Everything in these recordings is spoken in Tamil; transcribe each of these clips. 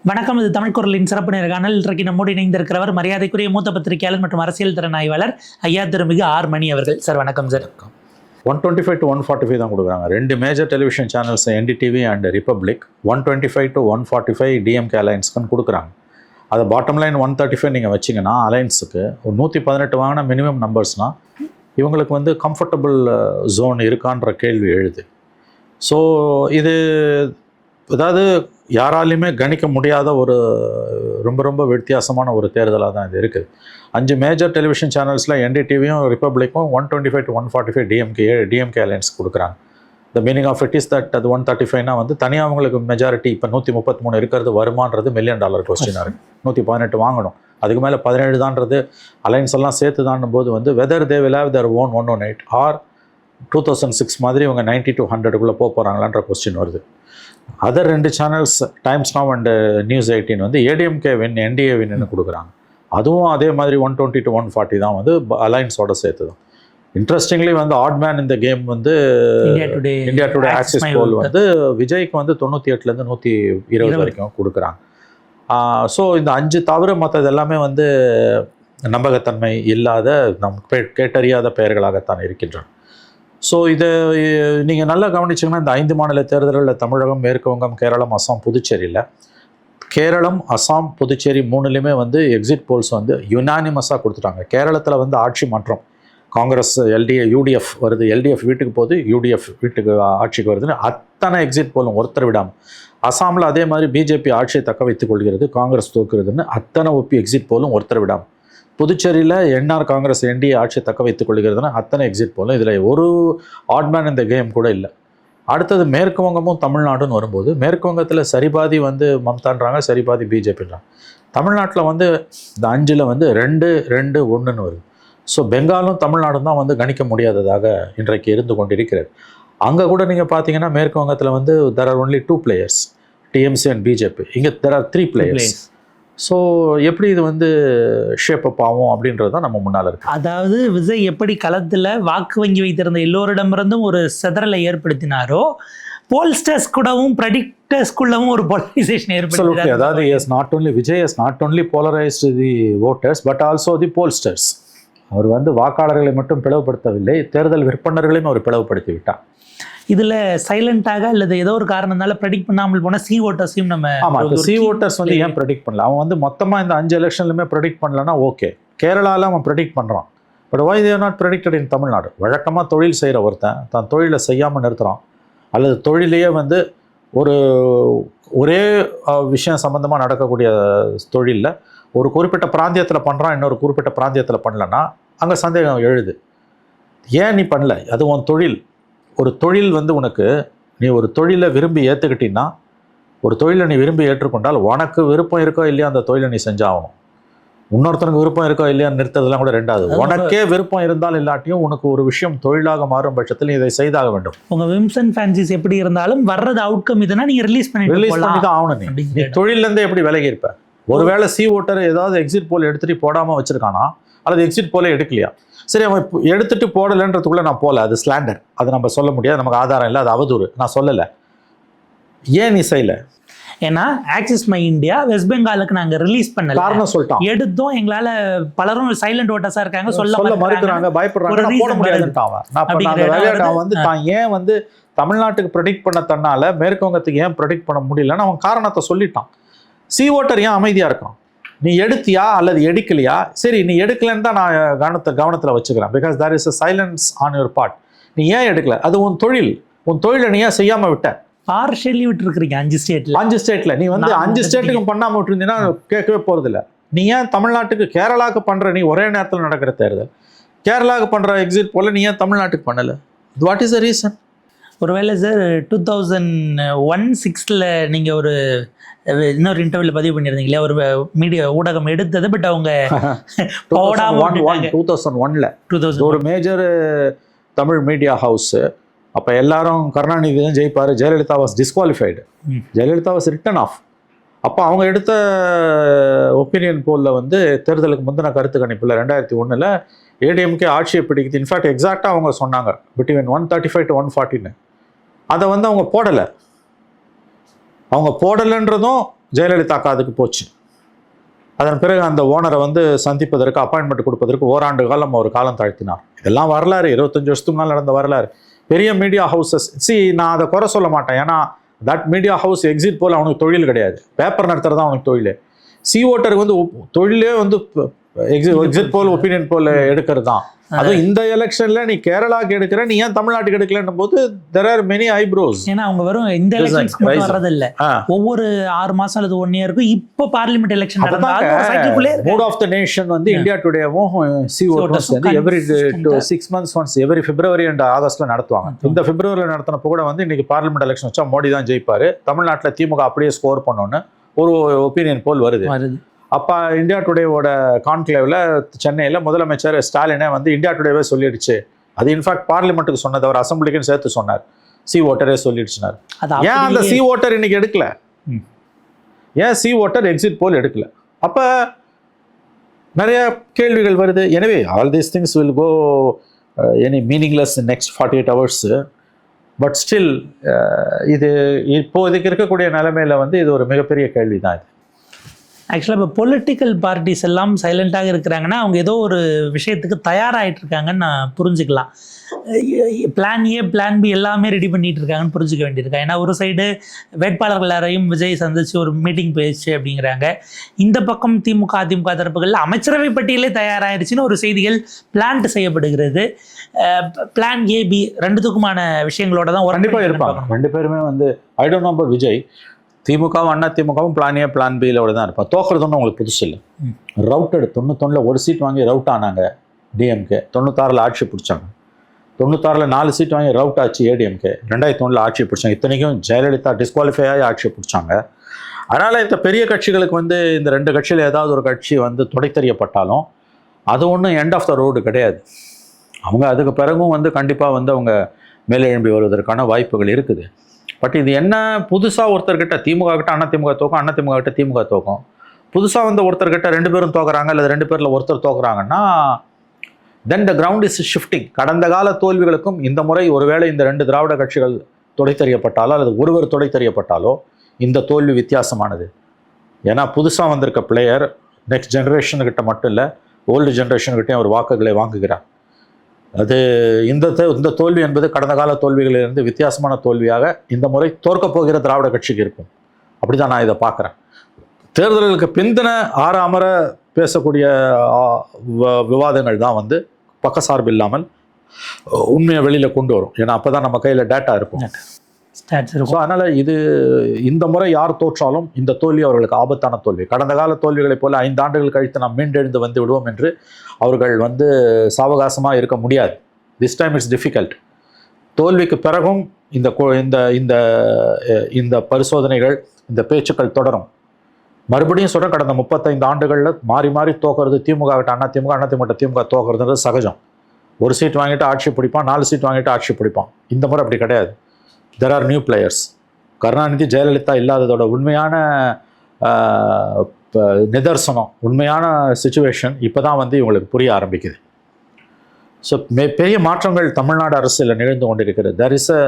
வணக்கம். இது தமிழ் குரலின் சிறப்பு நேர்காணல். இன்றைக்கு நம்மோடு இணைந்திருக்கிறவர் மரியாதைக்குரிய மூத்த பத்திரிகையாளர் மற்றும் அரசியல் திறன் ஆய்வாளர் ஐயா திருமிகு ஆர் மணி அவர்கள். சார் வணக்கம். சார் 125 to 145 தான் கொடுக்குறாங்க. ரெண்டு major television channels NDTV and republic 125 to 145 DMK அலையன்ஸ்க்குன்னு கொடுக்குறாங்க. அதை பாட்டம் லைன் 135 நீங்கள் வச்சிங்கன்னா அலையன்ஸுக்கு ஒரு 118 வாங்கின மினிமம் நம்பர்ஸ்னால் இவங்களுக்கு வந்து கம்ஃபர்டபுள் ஜோன் இருக்கான்ற கேள்வி எழுது. ஸோ இது அதாவது யாராலையுமே கணிக்க முடியாத ஒரு ரொம்ப வித்தியாசமான ஒரு தேர்தலாக தான் இது இருக்குது. 5 மேஜர் டெலிவிஷன் சேனல்ஸில் NDTVயும் ரிப்பப்ளிக்கும் 125 to 145 DMK அலையன்ஸ் கொடுக்குறாங்க. The meaning of it is that அது 135னா வந்து தனியாக அவங்களுக்கு மெஜாரிட்டி இப்போ 133 இருக்கிறது வருமானது $1 மில்லியன் கொஸ்டினாக இருக்குது. 118 வாங்கணும், அதுக்கு மேலே 17 தான்றது அலையன்ஸ் எல்லாம் சேர்த்து தாண்டும் போது வந்து whether they will have their own 118 or 2006 மாதிரி இவங்க 90 to 100க்குள்ளே போகிறாங்களான்ற கொஸ்டின் வருது. Other 2 channels Times Now and News 18 வந்து ADMK வின் NDA வின்னு கொடுக்குறாங்க. அதுவும் அதே மாதிரி 120 to 140 தான் வந்து அலைன்ஸோட சேர்த்து தான். இன்ட்ரெஸ்டிங்லி வந்து ஆட் மேன் இந்த கேம் வந்து இந்தியா டுடே ஆக்சிஸ் போல் வந்து விஜய்க்கு வந்து 98லேருந்து 120 வரைக்கும் கொடுக்குறாங்க. ஸோ இந்த 5 தவிர மற்றது எல்லாமே வந்து நம்பகத்தன்மை இல்லாத கேட்டறியாத பெயர்களாகத்தான் இருக்கின்றன. ஸோ இதை நீங்கள் நல்லா கவனிச்சிங்கன்னா இந்த 5 மாநில தேர்தல்களில் தமிழகம், மேற்கு வங்கம், கேரளம், அசாம், புதுச்சேரியில் கேரளம், அசாம், புதுச்சேரி 3லையுமே வந்து எக்ஸிட் போல்ஸ் வந்து யுனானிமஸாக கொடுத்துட்டாங்க. கேரளத்தில் வந்து ஆட்சி மாற்றம், காங்கிரஸ் UDF வருது, LDF வீட்டுக்கு போகுது, UDF வீட்டுக்கு ஆட்சிக்கு வருதுன்னு அத்தனை எக்ஸிட் போலும் ஒருத்தர் விடாமல். அசாமில் அதே மாதிரி BJP ஆட்சியை தக்க வைத்துக் கொள்கிறது, காங்கிரஸ் தோக்குறதுன்னு அத்தனை ஒப்பி எக்ஸிட் போலும் ஒருத்தர் விடாமல். புதுச்சேரியில் NR காங்கிரஸ் NDA ஆட்சியை தக்க வைத்துக் கொள்கிறதுனா அத்தனை எக்ஸிட் போலும். இதில் ஒரு ஆட்மேன் இந்த கேம் கூட இல்லை. அடுத்தது மேற்கு வங்கமும் தமிழ்நாடுன்னு வரும்போது மேற்கு வங்கத்தில் சரிபாதி வந்து மம்தான்றாங்க, சரிபாதி BJPன்றாங்க. தமிழ்நாட்டில் வந்து இந்த 5ல் வந்து 2-2-1ன்னு வருது. ஸோ பெங்காலும் தமிழ்நாடும் தான் வந்து கணிக்க முடியாததாக இன்றைக்கு இருந்து கொண்டிருக்கிறது. அங்கே கூட நீங்கள் பார்த்தீங்கன்னா மேற்கு வங்கத்தில் வந்து there are only 2 players, TMC and BJP. இங்கே there are 3 players. ஸோ எப்படி இது வந்து ஷேப் அப் ஆகும் அப்படின்றது தான் நம்ம முன்னால் இருக்கு. அதாவது விஜய் எப்படி களத்தில் வாக்கு வங்கி வைத்திருந்த எல்லோரிடமிருந்தும் ஒரு சிதறலை ஏற்படுத்தினாரோ, போல்ஸ்டர்ஸ் கூடவும் ப்ரெடிக்டர்ஸ்குள்ளவும் ஒரு போலரைசேஷன் ஏற்படுத்தி. அதாவது Vijay has not only polarized the voters but also the pollsters. அவர் வந்து வாக்காளர்களை மட்டும் பிளவுபடுத்தவில்லை, தேர்தல் விற்பனர்களையும் அவர் பிளவுபடுத்தி விட்டார். இதில் சைலண்டாக அல்லது ஏதோ ஒரு காரணத்தினால ப்ரெடிக்ட் பண்ணாமல் போனால் சி ஓட்டர்ஸையும் நம்ம சி ஓட்டர்ஸ் வந்து ஏன் ப்ரெடிக்ட் பண்ணல? அவன் வந்து மொத்தமாக இந்த 5 எலெக்ஷன்லையுமே ப்ரெடிக்ட் பண்ணலன்னா ஓகே, கேரளாவில் அவன் ப்ரெடிக்ட் பண்ணுறான். But why they are not predicted in Tamil Nadu? வழக்கமாக தொழில் செய்கிற ஒருத்தன் தான் தொழிலை செய்யாமல் நிறுத்துகிறான், அல்லது தொழிலையே வந்து ஒரே விஷயம் சம்மந்தமாக நடக்கக்கூடிய தொழிலில் ஒரு குறிப்பிட்ட பிராந்தியத்தில் பண்ணுறான், இன்னொரு குறிப்பிட்ட பிராந்தியத்தில் பண்ணலன்னா அங்கே சந்தேகம் எழுது. ஏன் நீ பண்ணல? அது உன் தொழில். ஒரு தொழில் வந்து உனக்கு, நீ ஒரு தொழிலை விரும்பி ஏற்றுக்கிட்டீங்கன்னா, ஒரு தொழிலை நீ விரும்பி ஏற்றுக்கொண்டால் உனக்கு விருப்பம் இருக்கோ இல்லையா அந்த தொழிலை நீ செஞ்சாகணும். இன்னொருத்தனுக்கு விருப்பம் இருக்கோ இல்லையான்னு நிறுத்ததெல்லாம் கூட ரெண்டாவது. உனக்கே விருப்பம் இருந்தாலும் இல்லாட்டியும் உனக்கு ஒரு விஷயம் தொழிலாக மாறும் பட்சத்தில் இதை செய்தாக வேண்டும். உங்கள் விம்ஸ் அண்ட் ஃபேன்சிஸ் எப்படி இருந்தாலும் வர்றது அவுட்கம் இதுனா நீங்கள் ரிலீஸ் பண்ணி தான் ஆகணும். நீ தொழிலேருந்தே எப்படி விலகி இருப்ப? ஒருவேளை சி ஓட்டர் ஏதாவது எக்ஸிட் போல் எடுத்துகிட்டு போடாமல் வச்சுருக்கானா, அல்லது எக்ஸிட் போலே எடுக்கலையா? சரி, அவன் எடுத்துகிட்டு போடலைன்றதுக்குள்ளே நான் போகல, அது ஸ்லாண்டர், அது நம்ம சொல்ல முடியாது, நமக்கு ஆதாரம் இல்லை, அது அவதூறு, நான் சொல்லலை. ஏன் நீ செய்யலை? ஏன்னா ஆக்சிஸ் மை இந்தியா வெஸ்ட் பெங்காலுக்கு நாங்கள் ரிலீஸ் பண்ணல, காரணம் சொல்லிட்டோம். எடுத்தோம், எங்களால் பலரும் சைலண்ட் ஓட்டர்ஸாக இருக்காங்க, சொல்ல மறுக்கிறாங்க, பயப்படுறாங்க, போட முடியாதுன்ட்டான். நான் வந்து தான் ஏன் வந்து தமிழ்நாட்டுக்கு ப்ரெடிக்ட் பண்ண தன்னால மேற்கு வங்கத்துக்கு ஏன் ப்ரெடிக்ட் பண்ண முடியலன்னு அவன் காரணத்தை சொல்லிட்டான். சி ஓட்டர் ஏன் அமைதியாக இருக்கான்? நீ எடுத்தியா அல்லது எடுக்கலையா? சரி, நீ எடுக்கலன்னு தான் நான் கவனத்தில் வச்சுக்கிறேன். Because there is a silence on your part. நீ ஏன் எடுக்கல? அது உன் தொழில். உன் தொழிலை நீ ஏன் செய்யாமல் விட்ட? பார்ஷியலி விட்டுருக்கிறீங்க 5 ஸ்டேட்டில். நீ வந்து 5 ஸ்டேட்டுக்கும் பண்ணாமல் விட்டுருந்தீங்கன்னா கேட்கவே போகிறதில்ல. நீ ஏன் தமிழ்நாட்டுக்கு கேரளாவுக்கு பண்ணுற, நீ ஒரே நேரத்தில் நடக்கிற தேர்தல், கேரளாவுக்கு பண்ணுற எக்ஸிட் போல் நீ ஏன் தமிழ்நாட்டுக்கு பண்ணலை? What is the reason? ஒருவேளை சார் 2001-06 நீங்கள் ஒரு இன்னொரு இன்டர்வியூல பதிவு பண்ணியிருந்தீங்க இல்லையா, ஒரு மீடியா ஊடகம் எடுத்தது, பட் அவங்க 2001 ஒரு மேஜர் தமிழ் மீடியா ஹவுஸ். அப்போ எல்லாரும் கருணாநிதி தான் ஜெயிப்பார், Jayalalithaa was disqualified, Jayalalithaa was written off. அப்போ அவங்க எடுத்த ஒப்பீனியன் போலில் வந்து தேர்தலுக்கு முந்தின கருத்து கணிப்பில் 2001 ADMK ஆட்சியை பிடிக்குது. இன்ஃபேக்ட் எக்ஸாக்டாக அவங்க சொன்னாங்க பிட்வீன் 135 to 140ன்னு. அதை வந்து அவங்க போடலை. அவங்க போடலைன்றதும் ஜெயலலிதாக்கா அதுக்கு போச்சு. அதன் பிறகு அந்த ஓனரை வந்து சந்திப்பதற்கு அப்பாயின்மெண்ட் கொடுப்பதற்கு ஓராண்டு காலம் அவர் காலம் தாழ்த்தினார். இதெல்லாம் வரலாறு, 25 வருஷத்துக்கு முன்னால் நடந்த வரலாறு. பெரிய மீடியா ஹவுசஸ் நான் அதை குறை சொல்ல மாட்டேன். ஏன்னா தட் மீடியா ஹவுஸ் எக்ஸிட் போல் அவனுக்கு தொழில் கிடையாது, பேப்பர் நடத்துறது தான் அவனுக்கு தொழில். சி ஓட்டருக்கு வந்து தொழிலே வந்து எக்ஸிட் போல் ஒப்பீனியன் போல் எடுக்கிறது தான். அதுவும் இந்த எலெக்ஷன்ல நீ கேரளாக்கு எடுக்கிற, நீ ஏன் தமிழ்நாட்டுக்கு எடுக்கலன்னும் போது there are many eyebrows. ஏன்னா அவங்க வெறும் இந்த எலெக்ஷன்ஸ் மட்டும் வர்றது இல்ல, ஒவ்வொரு 6 மாசம் அல்லது 1 இயருக்கு இப்போ பார்லிமெண்ட் எலெக்ஷன் நடந்தாலும் mood of the nation India இந்தியா டுடேவும் சி ஓட்டர்ஸ் வந்து every 6 months once, every February and ஆகஸ்ட்ல நடத்துவாங்க. இந்த பிப்ரவரியில் நடத்தினப்போ கூட வந்து இன்னைக்கு பார்லிமெண்ட் எலெக்ஷன் வச்சா மோடி தான் ஜெயிப்பாரு, தமிழ்நாட்டில் திமுக அப்படியே ஸ்கோர் பண்ணோன்னு ஒரு ஒப்பீனியன் போல் வருது. அப்போ இந்தியா டுடேவோட கான்க்ளேவில் சென்னையில் முதலமைச்சர் ஸ்டாலினே வந்து இந்தியா டுடேவே சொல்லிடுச்சு. அது இன்ஃபேக்ட் பார்லிமெண்ட்டுக்கு சொன்னது, அவர் அசம்பிளிக்குன்னு சேர்த்து சொன்னார், சி ஓட்டரே சொல்லிடுச்சுனார். ஏன் அந்த சி ஓட்டர் இன்னைக்கு எடுக்கல? ஏன் சி ஓட்டர் எக்ஸிட் போல் எடுக்கல? அப்போ நிறைய கேள்விகள் வருது. எனவே all these things will go any meaningless in next 48 hours. But still இது இப்போதைக்கு இருக்கக்கூடிய நிலைமையில் வந்து இது ஒரு மிகப்பெரிய கேள்வி தான். இது ஆக்சுவலாக இப்போ பொலிட்டிக்கல் பார்ட்டிஸ் எல்லாம் சைலண்ட்டாக இருக்கிறாங்கன்னா அவங்க ஏதோ ஒரு விஷயத்துக்கு தயாராகிட்டு இருக்காங்கன்னு நான் புரிஞ்சுக்கலாம். பிளான் ஏ பிளான் பி எல்லாமே ரெடி பண்ணிட்டு இருக்காங்கன்னு புரிஞ்சுக்க வேண்டியிருக்கா. ஏன்னா ஒரு சைடு வேட்பாளர்கள் எல்லாரையும் விஜய் சந்திச்சு ஒரு மீட்டிங் போயிடுச்சு அப்படிங்கிறாங்க, இந்த பக்கம் திமுக அதிமுக தரப்புகளில் அமைச்சரவை பட்டியலே தயாராகிடுச்சுன்னு ஒரு செய்திகள் பிளான்ட் செய்யப்படுகிறது. பிளான் ஏ பி ரெண்டுத்துக்குமான விஷயங்களோட தான் கண்டிப்பாக இருப்பாங்க. 2 பேருமே வந்து I don't know about Vijay, திமுகவும் அண்ணா திமுகவும் பிளான் ஏ பிளான் பியிலோட தான் இருப்பான். தோக்குறதுன்னு உங்களுக்கு புதுசு இல்லை. ரவுட்டடு 91 1 சீட் வாங்கி ரவுட் ஆனாங்க டிஎம்கே, 96 ஆட்சி பிடிச்சாங்க, 96 4 சீட் வாங்கி ரவுட் ஆச்சு ஏடிஎம்கே, 2001 ஆட்சி பிடிச்சாங்க. இத்தனைக்கும் ஜெயலலிதா டிஸ்குவாலிஃபை ஆகி ஆட்சி பிடிச்சாங்க. அதனால் இந்த பெரிய கட்சிகளுக்கு வந்து இந்த 2 கட்சியில் ஏதாவது ஒரு கட்சி வந்து துடைத்தறியப்பட்டாலும் அது ஒன்றும் எண்ட் ஆஃப் த ரோடு கிடையாது. அவங்க அதுக்கு பிறகும் வந்து கண்டிப்பாக வந்து அவங்க மேலே எழும்பி வருவதற்கான வாய்ப்புகள் இருக்குது. பட் இது என்ன, புதுசாக ஒருத்தர்கிட்ட திமுக கிட்ட அண்ணா திமுக தோக்கும், அண்ணா திமுக கிட்ட திமுக தோக்கும், புதுசாக வந்து ஒருத்தர்கிட்ட 2 பேரும் தோக்குறாங்க அல்லது 2 பேரில் ஒருத்தர் தோக்குறாங்கன்னா தென் த கிரவுண்ட் இஸ் ஷிஃப்டிங். கடந்த கால தோல்விகளுக்கும் இந்த முறை ஒருவேளை இந்த 2 திராவிட கட்சிகள் துடைத்தறியப்பட்டாலோ அல்லது ஒருவர் துடைத்தறியப்பட்டாலோ இந்த தோல்வி வித்தியாசமானது. ஏன்னா புதுசாக வந்திருக்க பிளேயர் நெக்ஸ்ட் ஜென்ரேஷனுக்கிட்ட மட்டும் இல்லை, ஓல்டு ஜென்ரேஷனுக்கிட்டையும் அவர் வாக்குகளை வாங்குகிறார். அது இந்த தோல்வி என்பது கடந்த கால தோல்விகளிலிருந்து வித்தியாசமான தோல்வியாக இந்த முறை தோற்கப் போகிற திராவிட கட்சிக்கு இருக்கும். அப்படி தான் நான் இதை பார்க்குறேன். தேர்தல்களுக்கு பிந்தின அமர பேசக்கூடிய விவாதங்கள் தான் வந்து பக்கசார்பு இல்லாமல் உண்மையை வெளியில் கொண்டு வரும். ஏன்னா அப்போ தான் நம்ம கையில் டேட்டா இருக்கும். ஸோ அதனால் இந்த முறை யார் தோற்றாலும் இந்த தோல்வி அவர்களுக்கு ஆபத்தான தோல்வி. கடந்த கால தோல்விகளைப் போல 5 ஆண்டுகள் கழித்து நாம் மீண்டெழுந்து வந்து விடுவோம் என்று அவர்கள் வந்து சாவகாசமாக இருக்க முடியாது. This time it's difficult. தோல்விக்கு பிறகும் இந்த இந்த பரிசோதனைகள், இந்த பேச்சுக்கள் தொடரும். மறுபடியும் சொல்கிறேன், கடந்த 35 ஆண்டுகளில் மாறி மாறி தோக்கிறது திமுக கிட்ட அண்ணா திமுக, அண்ணா திமுக திமுக தோக்கிறதுன்றது சகஜம். 1 சீட் வாங்கிட்டு ஆட்சி பிடிப்பான், 4 சீட் வாங்கிட்டு ஆட்சி பிடிப்பான். இந்த முறை அப்படி கிடையாது. There are new players. Karunanidhi Jayalalithaa இல்லாததோட உண்மையான நிதர்சனம், உண்மையான சிச்சுவேஷன் இப்போ தான் வந்து இவங்களுக்கு புரிய ஆரம்பிக்குது. ஸோ பெரிய மாற்றங்கள் தமிழ்நாடு அரசியலில் நிகழ்ந்து கொண்டிருக்கிறது. There is a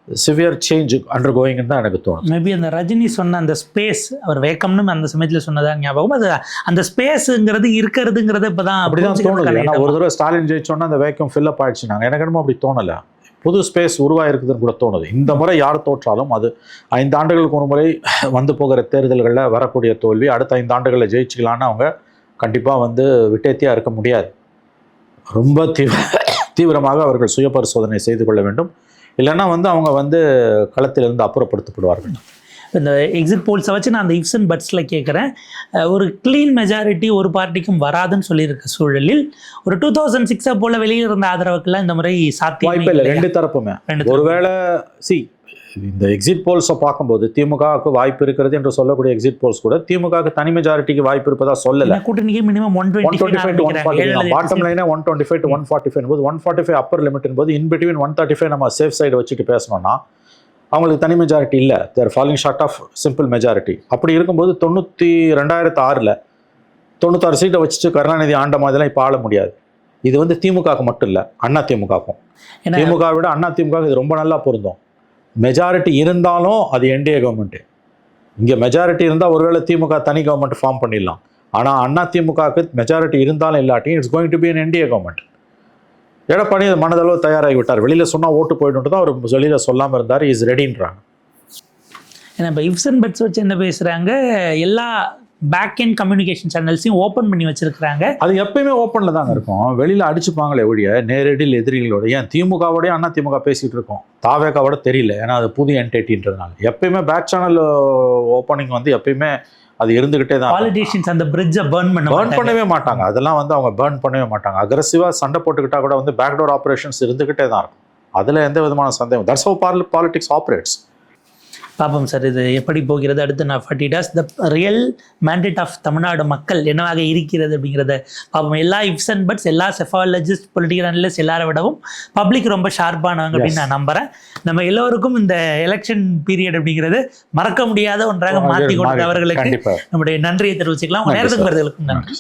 severe change under கோயிங்னு தான் எனக்கு தோணும். மேபி அந்த ரஜினி சொன்ன அந்த ஸ்பேஸ், அவர் வேக்கம்னு அந்த சமயத்தில் சொன்னதா ஞாபகம், அது அந்த ஸ்பேஸுங்கிறது இருக்கிறதுங்கிறது இப்போ தான் அப்படி தான் தோணுது. ஏன்னா ஒரு தடவை ஸ்டாலின் ஜெயிச்சோன்னா அந்த வேக்கம் ஃபில்லப் ஆயிடுச்சுனாங்க. எனக்கு என்னமோ அப்படி தோணலை, புது ஸ்பேஸ் உருவாயிருக்குதுன்னு கூட தோணுது. இந்த முறை யார் தோற்றாலும் அது 5 ஆண்டுகளுக்கு ஒரு முறை வந்து போகிற தேர்தல்களில் வரக்கூடிய தோல்வி அடுத்த 5 ஆண்டுகளில் ஜெயிச்சுக்கலான்னு அவங்க கண்டிப்பாக வந்து விட்டேத்தியாக இருக்க முடியாது. ரொம்ப தீவிரமாக அவர்கள் சுய பரிசோதனை செய்து கொள்ள வேண்டும். இல்லைன்னா வந்து அவங்க வந்து களத்திலிருந்து அப்புறப்படுத்தப்படுவார்கள். இந்த எக்ஸிட் போல்ஸை வச்சு நான் அந்த இஃப்ஸ் அண்ட் பட்ஸில் கேட்குறேன். ஒரு க்ளீன் மெஜாரிட்டி ஒரு பார்ட்டிக்கும் வராதுன்னு சொல்லியிருக்க சூழலில் ஒரு 2006 போல வெளியில் இருந்த ஆதரவுக்கெல்லாம் இந்த முறை வாய்ப்பு இல்லை. 2 தரப்புமே ஒருவேளை இந்த எக்ஸிட் போல்ஸை பார்க்கும்போது திமுகவுக்கு வாய்ப்பு இருக்கிறது என்று சொல்லக்கூடிய எக்ஸிட் போல்ஸ் கூட திமுகவுக்கு தனி மெஜாரிட்டிக்கு வாய்ப்பு இருப்பதா சொல்லலை. கூட்டணிக்கு மினிமம் 125 to 140, பாட்டம் லைனே 125 to 145 என்பது 145 அப்பர் லிமிட் என்பது இன் பிட்வீன் 135 நம்ம சேஃப் சைடு வச்சுட்டு பேசணும்னா அவங்களுக்கு தனி மெஜாரிட்டி இல்லை. They're falling short of simple majority. அப்படி இருக்கும்போது 2006 96 சீட்டை வச்சுட்டு கருணாநிதி ஆண்ட மாதிரிலாம் இப்போ ஆள முடியாது. இது வந்து திமுகவுக்கு மட்டும் இல்லை, அண்ணா திமுகவுக்கும். திமுக விட அண்ணா திமுக இது ரொம்ப நல்லா பொருந்தும். மெஜாரிட்டி இருந்தாலும் அது என்டிஏ கவர்மெண்ட்டு. இங்கே மெஜாரிட்டி இருந்தால் ஒருவேளை திமுக தனி கவர்மெண்ட் ஃபார்ம் பண்ணிடலாம். ஆனால் அண்ணா திமுகவுக்கு மெஜாரிட்டி இருந்தாலும் இல்லாட்டி it's going to be an NDA government. Edappadi மனதளவு தயாராகி விட்டார். வெளியில் சொன்னால் ஓட்டு போயிட்டு தான் அவர் வெளியில் சொல்லாமல் இருந்தார். இஸ் ரெடின்றாங்க. ஏன்னா இப்போ இஃப்ஸ் அண்ட் பட்ஸ் வச்சு என்ன பேசுகிறாங்க, எல்லா பேக் எண்ட் கம்யூனிகேஷன் சேனல்ஸையும் ஓப்பன் பண்ணி வச்சிருக்கிறாங்க. அது எப்பயுமே ஓப்பனில் தாங்க இருக்கும். வெளியில் அடிச்சுப்பாங்களே ஒழிய நேரடியில் எதிரிகளோட. ஏன் திமுகவோடய அண்ணா திமுக பேசிகிட்டு இருக்கோம், தாவேக்காவோட தெரியல. ஏன்னா அது புது என்டைட்டின்றதுனால எப்பயுமே பேக் சேனல் ஓப்பனிங் வந்து எப்பயுமே அது இருந்துகிட்டே தான். பாலிட்டிஷியன்ஸ் அந்த பிரிட்ஜை பர்ன் பண்ணவே மாட்டாங்க. அதெல்லாம் வந்து அவங்க பர்ன் பண்ணவே மாட்டாங்க. அக்ரெசிவாக சண்டை போட்டுக்கிட்டா கூட வந்து பேக்டோர் ஆப்ரேஷன்ஸ் இருந்துகிட்டே தான் இருக்கும். அதில் எந்த விதமான சந்தேகம். That's how politics operates. பாப்போம் சார் இது எப்படி போகிறது அடுத்து. நான் 40 days the real mandate of Tamil Nadu மக்கள் என்னவாக இருக்கிறது அப்படிங்கிறத பாப்போம். எல்லா இஃப்ஸ் அண்ட் பட்ஸ், எல்லா செஃபாலஜிஸ்ட், பொலிட்டிக்கல் அனலிஸ்ட் எல்லாரை விடவும் பப்ளிக் ரொம்ப ஷார்ப்பானவங்க அப்படின்னு நான் நம்புகிறேன். நம்ம எல்லோருக்கும் இந்த எலெக்ஷன் பீரியட் அப்படிங்கிறது மறக்க முடியாத ஒன்றாக மாற்றி கொடுத்தவர்களுக்கு நம்முடைய நன்றியை தெரிவிச்சுக்கலாம். உங்கள் நேரத்துக்கு வருதலுக்கும் நன்றி.